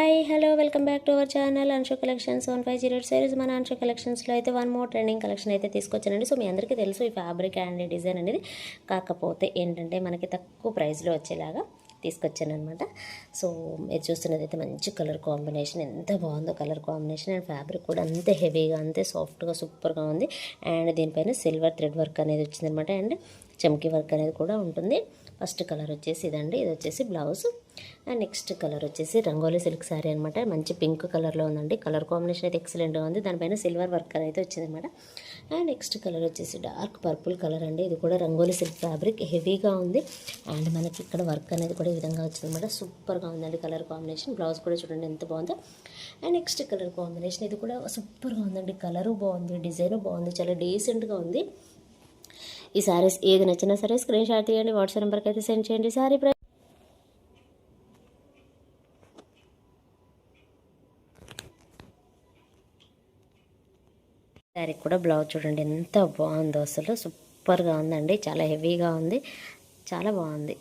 Hi hello welcome back to our channel Anshu collections 1508 series. మన అన్షు కలెక్షన్స్లో అయితే వన్ మోర్ ట్రెండింగ్ కలెక్షన్ అయితే తీసుకొచ్చానండి. సో మీ అందరికీ తెలుసు ఈ ఫ్యాబ్రిక్ అండ్ డిజైన్ అనేది, కాకపోతే ఏంటంటే మనకి తక్కువ ప్రైస్లో వచ్చేలాగా తీసుకొచ్చాను అనమాట. సో మీరు చూస్తున్నది అయితే మంచి కలర్ కాంబినేషన్, ఎంత బాగుందో కలర్ కాంబినేషన్. అండ్ ఫ్యాబ్రిక్ కూడా అంతే హెవీగా అంతే సాఫ్ట్గా సూపర్గా ఉంది. అండ్ దీనిపైన సిల్వర్ థ్రెడ్ వర్క్ అనేది వచ్చిందనమాట. అండ్ చమ్కీ వర్క్ అనేది కూడా ఉంటుంది. ఫస్ట్ కలర్ వచ్చేసి ఇదండి, ఇది వచ్చేసి బ్లౌజ్. అండ్ నెక్స్ట్ కలర్ వచ్చేసి రంగోలీ సిల్క్ శారీ అనమాట. మంచి పింక్ కలర్లో ఉందండి. కలర్ కాంబినేషన్ అయితే ఎక్సలెంట్గా ఉంది. దానిపైన సిల్వర్ వర్క్ అయితే వచ్చిందనమాట. అండ్ నెక్స్ట్ కలర్ వచ్చేసి డార్క్ పర్పుల్ కలర్ అండి. ఇది కూడా రంగోలీ సిల్క్ ఫ్యాబ్రిక్ హెవీగా ఉంది. అండ్ మనకి ఇక్కడ వర్క్ అనేది కూడా ఈ విధంగా వచ్చిందనమాట. సూపర్గా ఉందండి కలర్ కాంబినేషన్. బ్లౌజ్ కూడా చూడండి ఎంత బాగుందో. అండ్ నెక్స్ట్ కలర్ కాంబినేషన్ ఇది కూడా సూపర్గా ఉందండి. కలరు బాగుంది, డిజైను బాగుంది, చాలా డీసెంట్గా ఉంది. ఈ శారీస్ ఏది నచ్చినా సరే స్క్రీన్ షాట్ తీయండి, వాట్సాప్ నెంబర్కి అయితే సెండ్ చేయండి. శారీ శారీ కూడా బ్లౌజ్ చూడండి ఎంత బాగుందో, అసలు సూపర్గా ఉందండి. చాలా హెవీగా ఉంది, చాలా బాగుంది.